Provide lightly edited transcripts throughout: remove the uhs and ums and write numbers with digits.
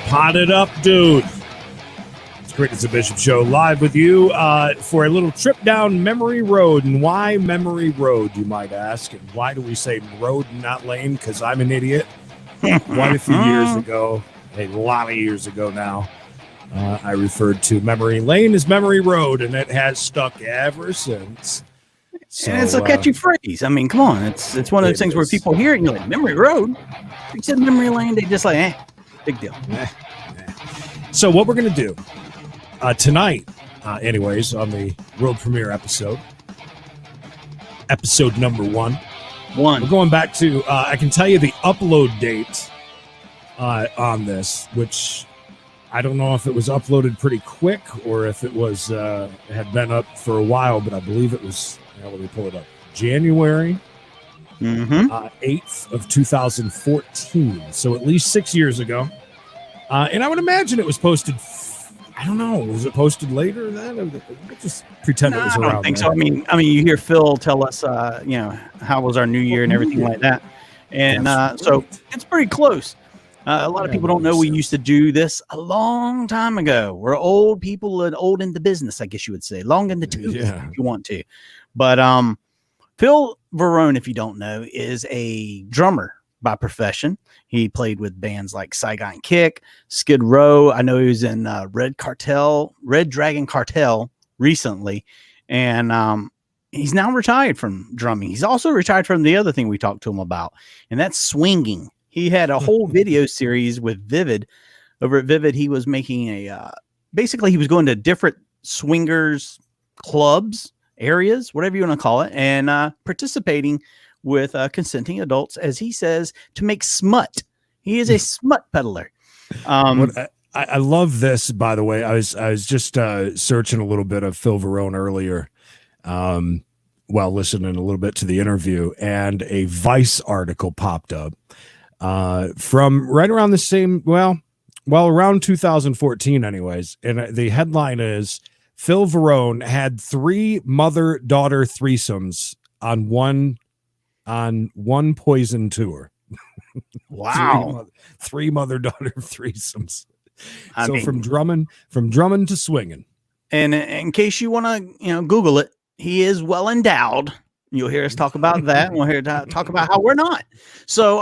Pot it up, dude. It's Creedence and Bishop Show live with you for a little trip down memory road. And why memory road, you might ask? And why do we say road and not lane? Because I'm an idiot. Quite a few years ago, a lot of years ago now, I referred to memory lane as memory road, and it has stuck ever since. So, and it's a catchy phrase. I mean, come on. It's one of those things where people hear it and you're like, memory road? You said memory lane, they just like, big deal. So what we're going to do tonight, anyways, on the world premiere episode number one. We're going back to, I can tell you the upload date on this, which I don't know if it was uploaded pretty quick or if it was had been up for a while, but I believe it was, let me pull it up, January 8th of 2014. So at least 6 years ago. And I would imagine it was posted, I don't know, was it posted later then? Just pretend it was around. I don't think so. I mean, you hear Phil tell us, how was our new year and everything like that. And so it's pretty close. A lot of people don't know we used to do this a long time ago. We're old people and old in the business, I guess you would say. Long in the tooth, if you want to. But Phil Varone, if you don't know, is a drummer by profession. He played with bands like SAIGON Kick, Skid Row. I know he was in Red Dragon Cartel recently. And he's now retired from drumming. He's also retired from the other thing we talked to him about, and that's swinging. He had a whole video series with Vivid. Over at Vivid, he was making basically he was going to different swingers clubs, areas, whatever you want to call it, and participating with consenting adults, as he says, to make smut. He is a smut peddler. I love this, by the way. I was just searching a little bit of Phil Varone earlier while listening a little bit to the interview, and a Vice article popped up from right around the same, around 2014 anyways. And the headline is, Phil Varone had 3 mother-daughter threesomes on one Poison tour. Wow. 3 mother-daughter threesomes. From drumming to swinging. And in case you want to, Google it, he is well endowed. You'll hear us talk about that. And we'll hear talk about how we're not. So,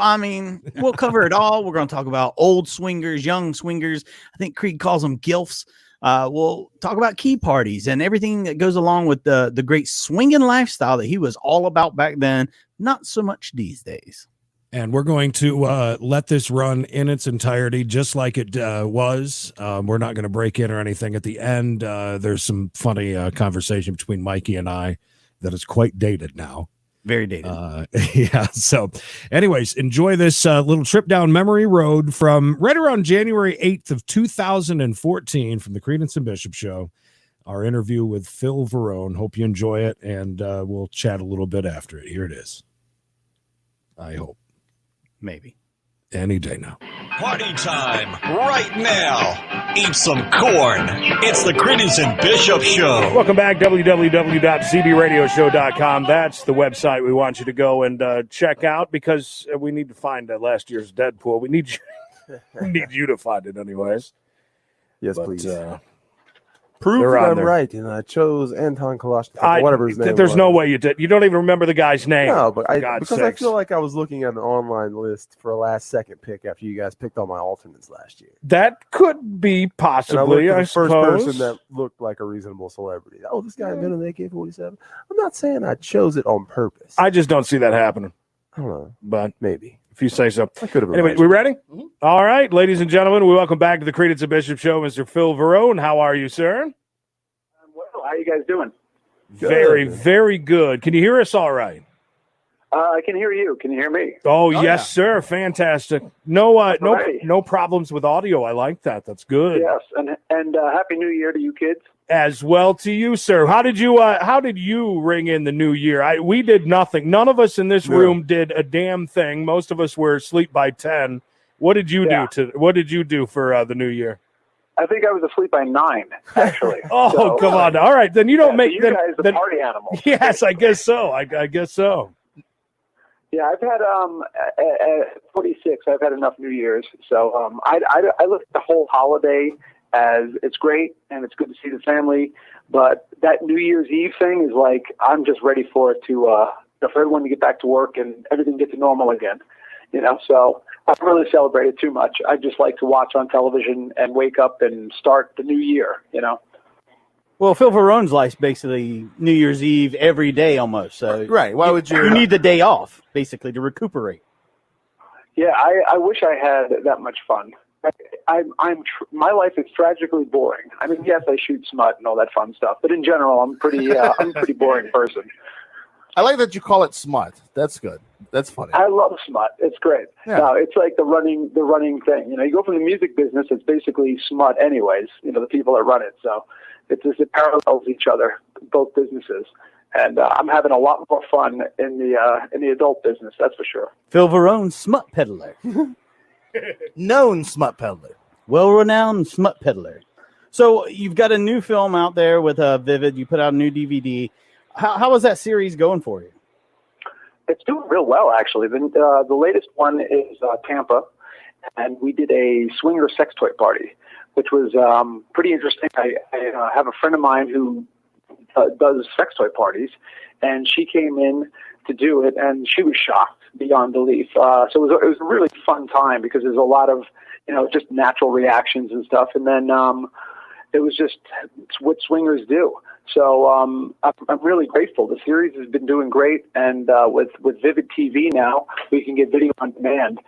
we'll cover it all. We're going to talk about old swingers, young swingers. I think Creed calls them gilfs. We'll talk about key parties and everything that goes along with the great swinging lifestyle that he was all about back then. Not so much these days. And we're going to let this run in its entirety, just like it was. We're not going to break in or anything at the end. There's some funny conversation between Mikey and I that is quite dated now. Very dated. So anyways, enjoy this little trip down memory road from right around January 8th of 2014 from the Creedence and Bishop Show. Our interview with Phil Varone. Hope you enjoy it, and we'll chat a little bit after it. Here it is. I hope. Maybe. Any day now. Party time right now. Eat some corn. It's the Creedence and Bishop Show. Welcome back. www.cbradioshow.com. That's the website we want you to go and check out, because we need to find last year's Deadpool. We need you to find it anyways. Yes, please. Prove that I'm right, and I chose Anton Kalashnikov, whatever his name There's was. no way you did. You don't even remember the guy's name. No, but I feel like I was looking at an online list for a last-second pick after you guys picked all my alternates last year. That could be possibly, I suppose. First person that looked like a reasonable celebrity. Oh, this guy invented an AK-47. I'm not saying I chose it on purpose. I just don't see that happening. I don't know, but maybe. If you say so. I could have. Anyway, we ready? Mm-hmm. All right, ladies and gentlemen, we welcome back to the Creedence and Bishop Show, Mr. Phil Varone. How are you, sir? Well, how you guys doing? Very, very good. Can you hear us all right? I can hear you. Can you hear me? Oh yes, sir. Fantastic. No problems with audio. I like that. That's good. Yes, and Happy New Year to you kids. As well to you, sir. How did you ring in the new year? We did nothing. None of us in this room did a damn thing. Most of us were asleep by 10. What did you do for the new year? I think I was asleep by 9, actually. Come on. All right, then you don't make you guys the party animals. Yes, I guess so. I guess so. Yeah, I've had at 46. I've had enough New Year's, so I look at the whole holiday as it's great and it's good to see the family, but that New Year's Eve thing is like I'm just ready for it to for everyone to get back to work and everything get to normal again. You know, so I don't really celebrate it too much. I just like to watch on television and wake up and start the new year. You know. Well, Phil Varone's life's basically New Year's Eve every day almost. So Right. Why would you? You need the day off basically to recuperate. Yeah, I wish I had that much fun. My life is tragically boring. I mean, yes, I shoot smut and all that fun stuff, but in general, I'm I'm a pretty boring person. I like that you call it smut. That's good. That's funny. I love smut. It's great. Yeah. No, it's like the running thing. You know, you go from the music business, it's basically smut anyways, you know, the people that run it. So it parallels each other, both businesses. And I'm having a lot more fun in the adult business, that's for sure. Phil Varone, smut peddler. Known smut peddler. Well-renowned smut peddler. So you've got a new film out there with Vivid. You put out a new DVD. How is that series going for you? It's doing real well, actually. The latest one is Tampa, and we did a swinger sex toy party, which was pretty interesting. I have a friend of mine who does sex toy parties, and she came in to do it, and she was shocked beyond belief. So it was a really fun time because there's a lot of, you know, just natural reactions and stuff, and then it was just it's what swingers do. So I'm really grateful. The series has been doing great, and with Vivid TV now, we can get video on demand.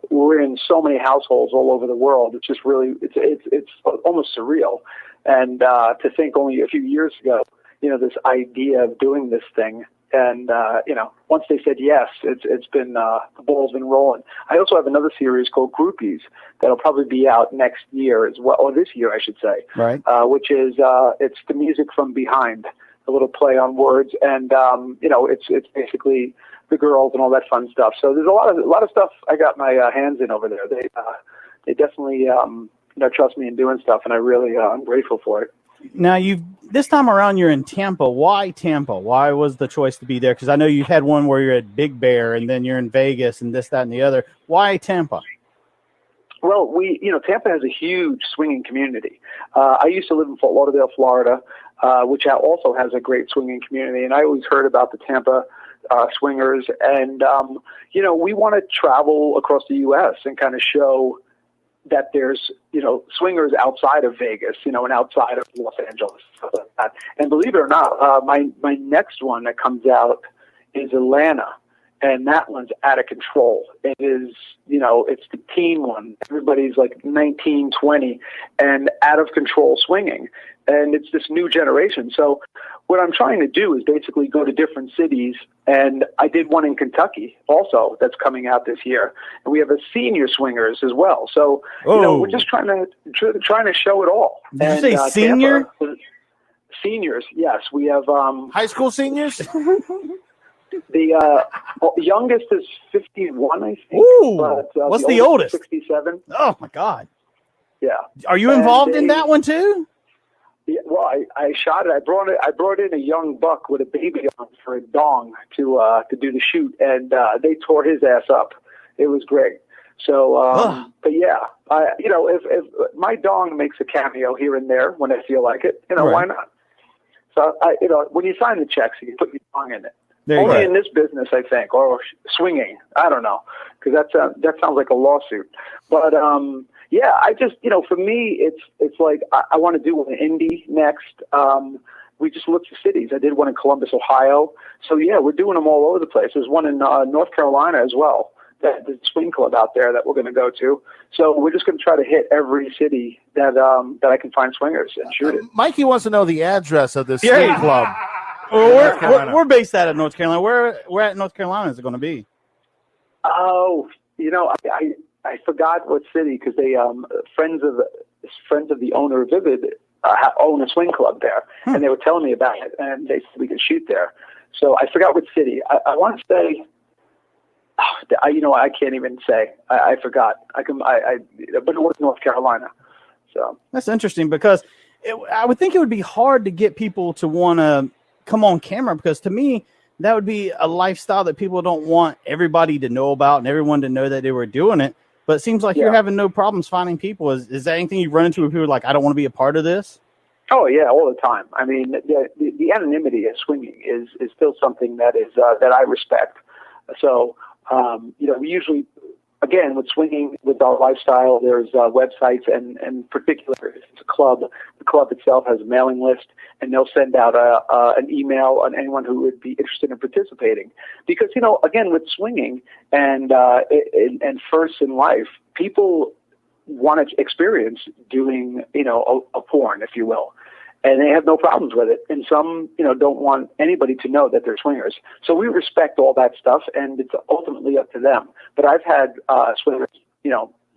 We're in so many households all over the world. It's just really it's almost surreal. And to think only a few years ago, you know, this idea of doing this thing, and you know, once they said yes, it's been the ball's been rolling. I also have another series called Groupies that'll probably be out next year as well, or this year, I should say. Right. Which is it's the music from behind, a little play on words, and you know, it's basically the girls and all that fun stuff. So there's a lot of stuff I got my hands in over there. They definitely you know, trust me in doing stuff, and I really I'm grateful for it. Now this time around you're in Tampa. Why Tampa? Why was the choice to be there? Because I know you had one where you're at Big Bear, and then you're in Vegas, and this, that, and the other. Why Tampa? Well, Tampa has a huge swinging community. I used to live in Fort Lauderdale, Florida, which also has a great swinging community, and I always heard about the Tampa swingers. And you know, we want to travel across the U.S. and kind of show that there's, you know, swingers outside of Vegas, you know, and outside of Los Angeles, stuff like that. And believe it or not, my next one that comes out is Atlanta, and that one's out of control. It is, you know, it's the teen one. Everybody's like 19, 20, and out of control swinging. And it's this new generation. So what I'm trying to do is basically go to different cities. And I did one in Kentucky also that's coming out this year. And we have a senior swingers as well. So, you know, we're just trying to show it all. Did you say senior? Tampa, seniors, yes. We have High school seniors? the youngest is 51, I think. Ooh, but, what's the oldest? 67. Oh, my God. Yeah. Are you involved in that one, too? Yeah, well, I shot it. I brought in a young buck with a baby on for a dong to do the shoot, and they tore his ass up. It was great. So, but yeah, you know, if my dong makes a cameo here and there when I feel like it, you know, why not? So, you know, when you sign the checks, you can put your dong in it. Only in this business, I think, or swinging. I don't know, because that sounds like a lawsuit. But yeah, I just, you know, for me, it's like I want to do one in Indy next. We just looked for cities. I did one in Columbus, Ohio. So yeah, we're doing them all over the place. There's one in North Carolina as well. There's a swing club out there that we're going to go to. So we're just going to try to hit every city that I can find swingers and shoot it. Mikey wants to know the address of this swing club. Well, we're based out of North Carolina. Where at North Carolina is it going to be? Oh, you know, I forgot what city, because they friends of the owner of Vivid own a swing club there, and they were telling me about it, and they said we could shoot there. So I forgot what city. I want to say. You know, I can't even say. I forgot. But it was North Carolina. So that's interesting, because I would think it would be hard to get people to want to come on camera, because to me, that would be a lifestyle that people don't want everybody to know about and everyone to know that they were doing it. But it seems like you're having no problems finding people. Is that anything you've run into where people are like, I don't want to be a part of this? Oh yeah, all the time. I mean, the anonymity of swinging is still something that is that I respect. So we usually, again, with swinging, with our lifestyle, there's websites, and in particular, if it's a club, the club itself has a mailing list, and they'll send out an email on anyone who would be interested in participating. Because, again, with swinging and first in life, people want to experience doing, a porn, if you will. And they have no problems with it. And some, don't want anybody to know that they're swingers. So we respect all that stuff, and it's ultimately up to them. But I've had swingers,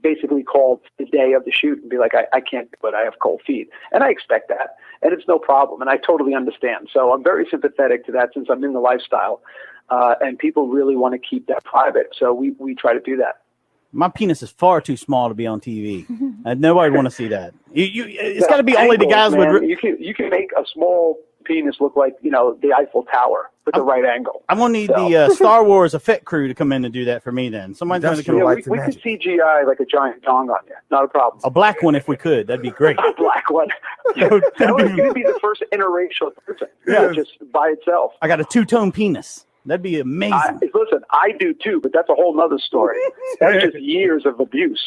basically call the day of the shoot and be like, I can't do it. I have cold feet. And I expect that. And it's no problem. And I totally understand. So I'm very sympathetic to that since I'm in the lifestyle. And people really want to keep that private. So we try to do that. My penis is far too small to be on TV. Nobody want to see that. It's got to be only the guys with. You can make a small penis look like the Eiffel Tower with the right angle. I'm gonna need the Star Wars effect crew to come in and do that for me. Then somebody's going to come. We could CGI like a giant dong on you. Not a problem. A black one if we could. That'd be great. A black one. That would be the first interracial person. Just by itself. I got a two-tone penis. That'd be amazing. Listen, I do too, but that's a whole nother story. That's just years of abuse.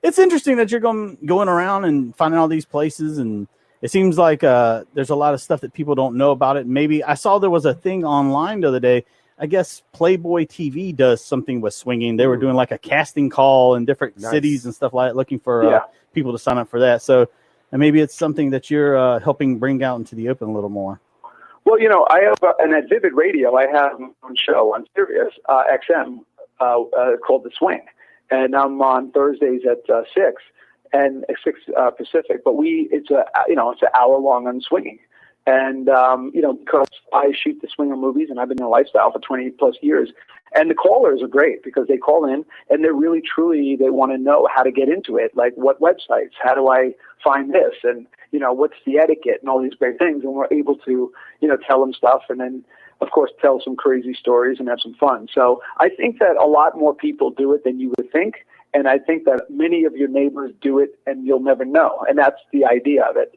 It's interesting that you're going around and finding all these places, and it seems like there's a lot of stuff that people don't know about it. Maybe I saw there was a thing online the other day. I guess Playboy TV does something with swinging. They were doing like a casting call in different cities and stuff like that, looking for people to sign up for that. So maybe it's something that you're helping bring out into the open a little more. Well, I have, and at Vivid Radio, I have my own show on Sirius XM called The Swing, and I'm on Thursdays at 6 Pacific. But it's an hour long on swinging, and because I shoot the swinger movies, and I've been in the lifestyle for 20 plus years, and the callers are great because they call in and they're really truly they want to know how to get into it, like what websites, how do I find this, and what's the etiquette and all these great things. And we're able to, tell them stuff and then, of course, tell some crazy stories and have some fun. So I think that a lot more people do it than you would think. And I think that many of your neighbors do it and you'll never know. And that's the idea of it.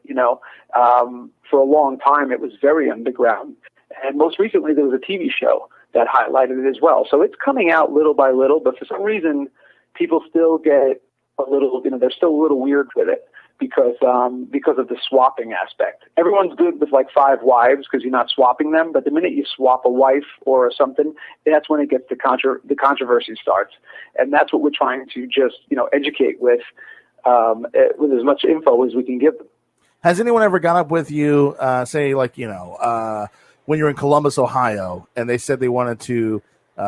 For a long time, it was very underground. And most recently, there was a TV show that highlighted it as well. So it's coming out little by little, but for some reason, people still get a little, they're still a little weird with it. Because of the swapping aspect. Everyone's good with like 5 wives because you're not swapping them, but the minute you swap a wife or something, that's when it gets the controversy starts, and that's what we're trying to just educate with as much info as we can give them. Has anyone ever gone up with you, say like when you're in Columbus, Ohio, and they said they wanted to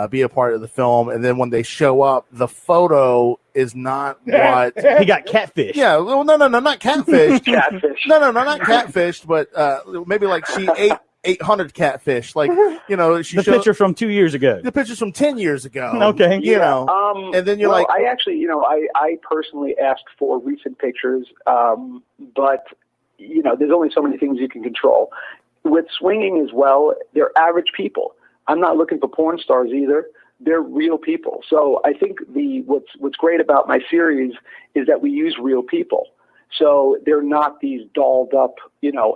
be a part of the film, and then when they show up, the photo is not what he got catfish. Yeah, well, no, not catfish. Catfish. No, not catfish, but maybe like she ate 800 catfish. Like she the picture from 2 years ago. The picture's from 10 years ago. Okay, and then you're like, I actually, I personally asked for recent pictures, but there's only so many things you can control. With swinging as well, they're average people. I'm not looking for porn stars either. They're real people. So I think what's great about my series is that we use real people. So they're not these dolled up,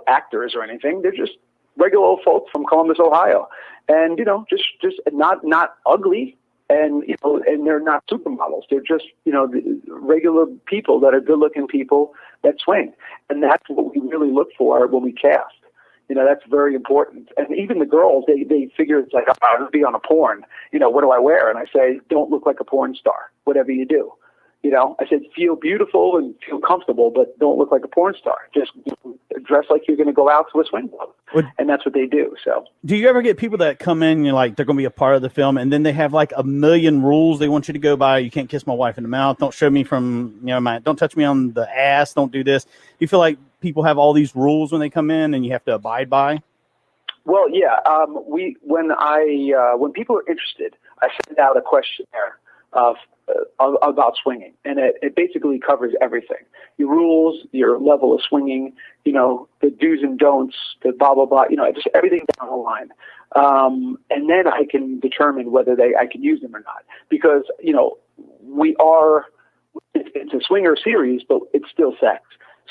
actors or anything. They're just regular old folks from Columbus, Ohio, and just not ugly, and and they're not supermodels. They're just regular people that are good-looking people that swing, and that's what we really look for when we cast. That's very important. And even the girls, they figure it's like, oh, I'm going to be on a porn. What do I wear? And I say, don't look like a porn star, whatever you do. I said, feel beautiful and feel comfortable, but don't look like a porn star. Just dress like you're going to go out to a swing club. And that's what they do. So, do you ever get people that come in, they're going to be a part of the film, and then they have like 1 million rules they want you to go by? You can't kiss my wife in the mouth. Don't show me from, don't touch me on the ass. Don't do this. You feel like people have all these rules when they come in and you have to abide by? Well, yeah. When people are interested, I send out a questionnaire about swinging, and it basically covers everything: your rules, your level of swinging, the do's and don'ts, the blah blah blah, just everything down the line. And then I can determine whether I can use them or not, because it's a swinger series, but it's still sex.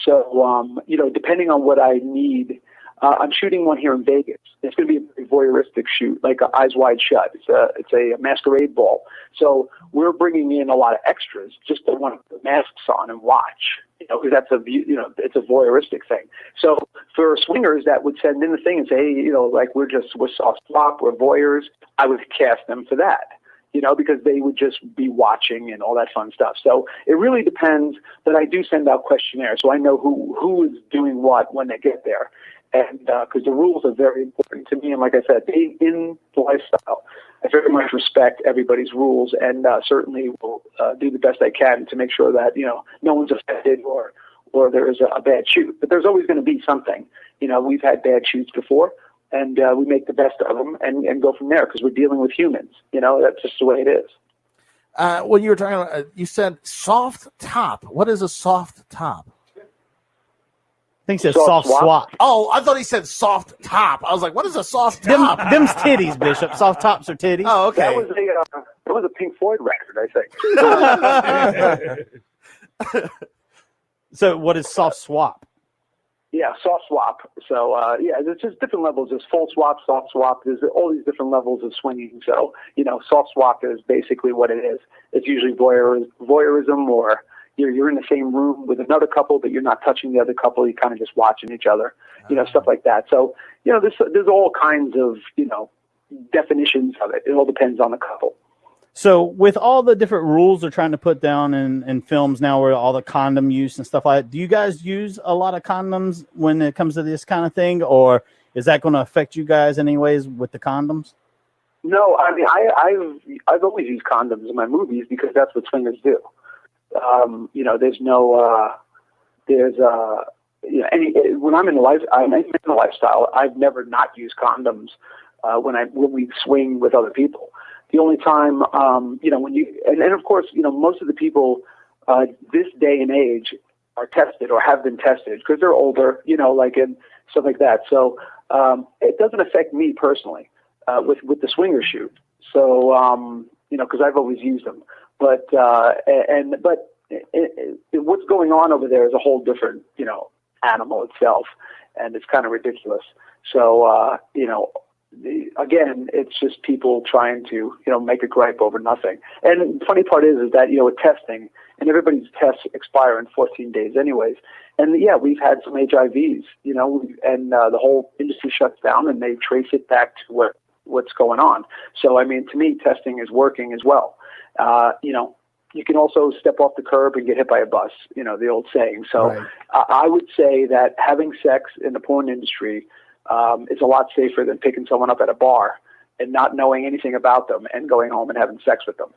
So depending on what I need. I'm shooting one here in Vegas. It's going to be a very voyeuristic shoot, like Eyes Wide Shut. It's a masquerade ball. So we're bringing in a lot of extras just to want to put masks on and watch, because that's it's a voyeuristic thing. So for swingers that would send in the thing and say, hey, like we're soft swap, we're voyeurs, I would cast them for that. Because they would just be watching and all that fun stuff. So it really depends, but I do send out questionnaires so I know who is doing what when they get there. And because the rules are very important to me. And like I said, being in the lifestyle, I very much respect everybody's rules, and certainly will do the best I can to make sure that, no one's offended or there is a bad shoot. But there's always going to be something. We've had bad shoots before, and we make the best of them and go from there, because we're dealing with humans. That's just the way it is. When you were talking about, you said soft top. What is a soft top? I think it says soft swap. Oh, I thought he said soft top. I was like, what is a soft top? Them's titties, Bishop. Soft tops are titties. Oh, okay. That was a Pink Floyd record, I think. So what is soft swap? Yeah, soft swap. So, there's just different levels. There's full swap, soft swap. There's all these different levels of swinging. So, soft swap is basically what it is. It's usually voyeurism, or you're in the same room with another couple, but you're not touching the other couple. You're kind of just watching each other, stuff like that. So, there's all kinds of, definitions of it. It all depends on the couple. So with all the different rules they're trying to put down in films now, where all the condom use and stuff like that, do you guys use a lot of condoms when it comes to this kind of thing, or is that going to affect you guys anyways with the condoms? No, I mean, I've always used condoms in my movies because that's what swingers do. There's no, when I'm in the lifestyle, I've never not used condoms when we swing with other people. The only time, when you, and of course, most of the people this day and age are tested or have been tested because they're older, and stuff like that. So it doesn't affect me personally with the swinger shoot. So, because I've always used them. But what's going on over there is a whole different, animal itself, and it's kind of ridiculous. So, again, it's just people trying to, make a gripe over nothing. And the funny part is that, with testing, and everybody's tests expire in 14 days anyways. And yeah, we've had some HIVs, and the whole industry shuts down and they trace it back to what's going on. So, I mean, to me, testing is working as well. You can also step off the curb and get hit by a bus, the old saying. So right. I would say that having sex in the porn industry is a lot safer than picking someone up at a bar and not knowing anything about them and going home and having sex with them,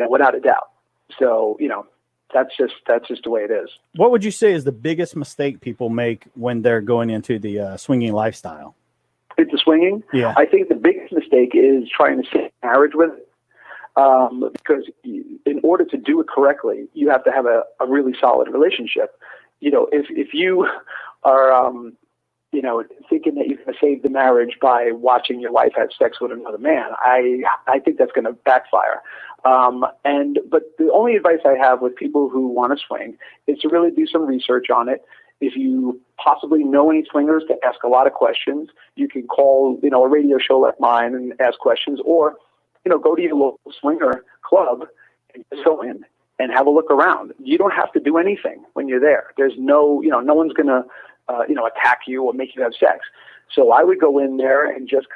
without a doubt. So, that's just the way it is. What would you say is the biggest mistake people make when they're going into the swinging lifestyle? Into swinging? Yeah. I think the biggest mistake is trying to save marriage with it. Because in order to do it correctly, you have to have a really solid relationship. If you are, thinking that you can save the marriage by watching your wife have sex with another man, I think that's going to backfire. But the only advice I have with people who want to swing is to really do some research on it. If you possibly know any swingers, to ask a lot of questions. You can call, a radio show like mine and ask questions, or go to your local swinger club and just go in and have a look around. You don't have to do anything when you're there. There's no one's going to, attack you or make you have sex. So I would go in there and just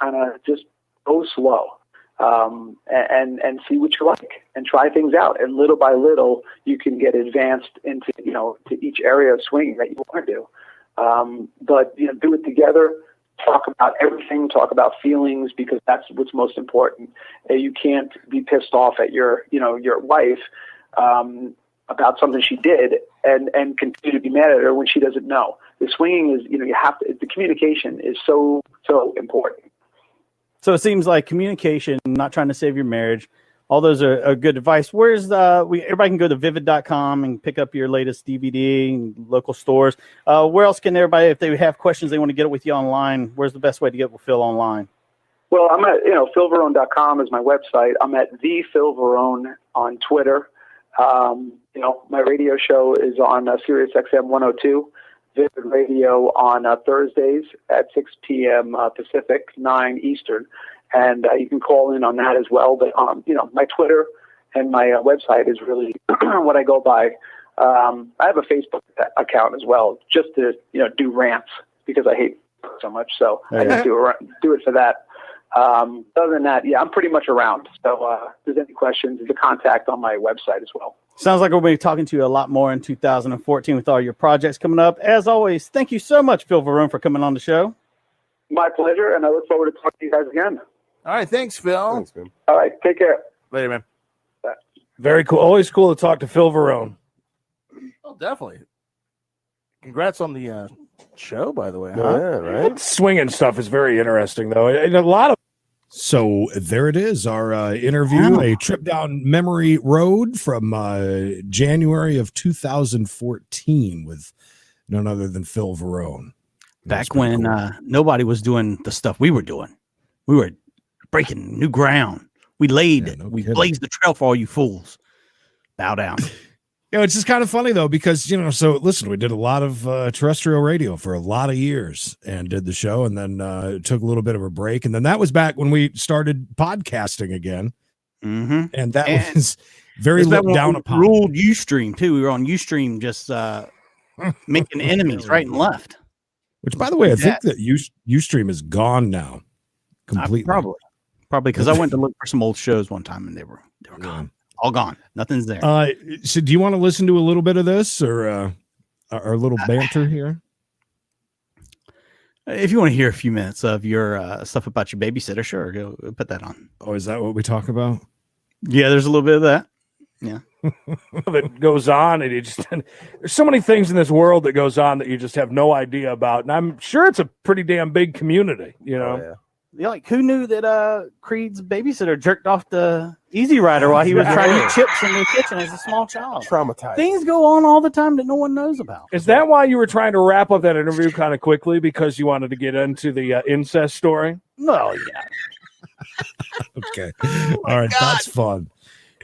go slow, and see what you like and try things out. And little by little, you can get advanced into, to each area of swinging that you want to do. But do it together. Talk about everything, talk about feelings, because that's what's most important. You can't be pissed off at your wife about something she did and continue to be mad at her when she doesn't know. The swinging is, the communication is so important. So it seems like communication, not trying to save your marriage. all those are good advice. Where's everybody can go to vivid.com and pick up your latest DVD and local stores. Where else can everybody, if they have questions they want to get it with you online, where's the best way to get with Phil online? Well, I'm at, philvarone.com is my website. I'm at the Phil Varone on Twitter. My radio show is on Sirius XM 102, Vivid Radio on Thursdays at 6 p.m. Pacific, 9 Eastern. And you can call in on that as well. But, my Twitter and my website is really what I go by. I have a Facebook account as well, just to, do rants because I hate it so much. So I just do it for that. Other than that, I'm pretty much around. So if there's any questions, there's a contact on my website as well. Sounds like we'll be talking to you a lot more in 2014 with all your projects coming up. As always, thank you so much, Phil Varone, for coming on the show. My pleasure, and I look forward to talking to you guys again. All right, thanks, Phil. Thanks, man. All right, take care. Later, man. Bye. Very cool. Always cool to talk to Phil Varone. Oh, definitely. Congrats on the show, by the way. Yeah, Huh? right? Swinging stuff is very interesting, though. And a lot of. So there it is, our interview, a trip down memory road from January of 2014 with none other than Phil Varone. Back when nobody was doing the stuff we were doing. We were breaking new ground. We blazed the trail for all you fools. Bow down. It's just kind of funny, though, because, so listen, we did a lot of terrestrial radio for a lot of years and did the show, and then took a little bit of a break. And then that was back when we started podcasting again. Mm-hmm. And that was very looked down upon. Ruled Ustream, too. We were on Ustream just making enemies right and left. Which, by the way, I think that Ustream is gone now. Completely. Probably because I went to look for some old shows one time, and they were gone. All gone. Nothing's there. So do you want to listen to a little bit of this or our little banter here? If you want to hear a few minutes of your stuff about your babysitter, sure, go put that on. Oh, is that what we talk about? Yeah, there's a little bit of that. Yeah. That goes on, and there's so many things in this world that goes on that you just have no idea about. And I'm sure it's a pretty damn big community, Oh, yeah. Yeah, like who knew that Creed's babysitter jerked off the Easy Rider while he was trying to eat chips in the kitchen as a small child? Traumatized. Things go on all the time that no one knows about. Is that why you were trying to wrap up that interview kind of quickly because you wanted to get into the incest story? No, yeah. Okay. All right. God. That's fun.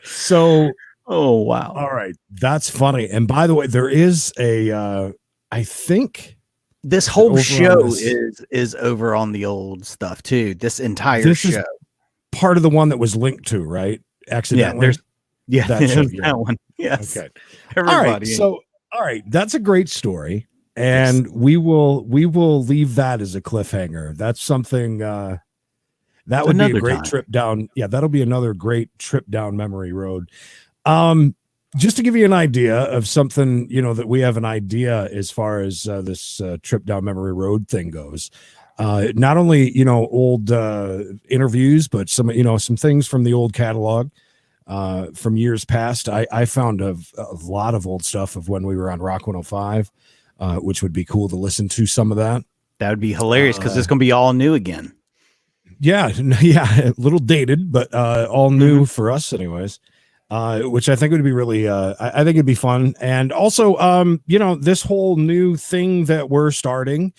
So, oh, wow. All right. That's funny. And by the way, there is I think this whole show is over on the old stuff too. This entire show. Is part of the one that was linked to, right? Accidentally. Yeah, there's that, that one. Yes. Okay. Everybody. All right. So, all right. That's a great story. And we will leave that as a cliffhanger. That's something that would be a great trip down. Yeah, that'll be another great trip down memory road. Just to give you an idea of something, that we have an idea as far as this trip down memory road thing goes. Not only, old interviews, but some things from the old catalog from years past. I found a lot of old stuff of when we were on Rock 105, which would be cool to listen to some of that. That would be hilarious because it's going to be all new again. Yeah, a little dated, but all new for us anyways. Which I think would be really, I think it'd be fun. And also, this whole new thing that we're starting,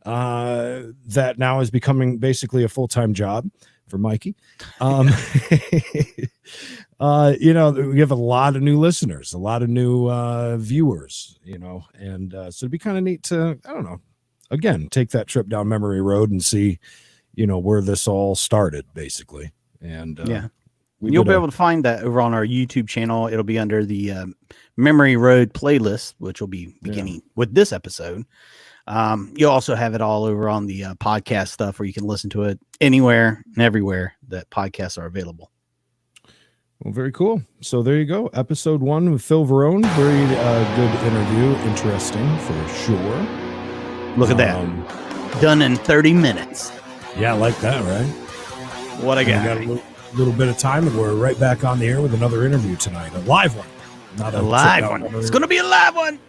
that now is becoming basically a full-time job for Mikey. We have a lot of new listeners, a lot of new viewers, and so it'd be kind of neat to, I don't know, again, take that trip down memory road and see, where this all started basically. And you'll be able to find that over on our YouTube channel. It'll be under the Memory Road playlist, which will be beginning with this episode. You'll also have it all over on the podcast stuff where you can listen to it anywhere and everywhere that podcasts are available. Well, very cool. So there you go. Episode 1 with Phil Varone. Very good interview. Interesting for sure. Look at that. Done in 30 minutes. Yeah, I like that, right? What I got. A little bit of time, and we're right back on the air with another interview tonight. A live one. Not a live one. It's going to be a live one.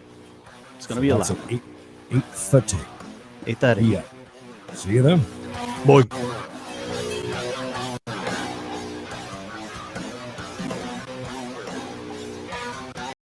It's going to be a live one. 8:30. 8:30. Yeah. See you then. Boy.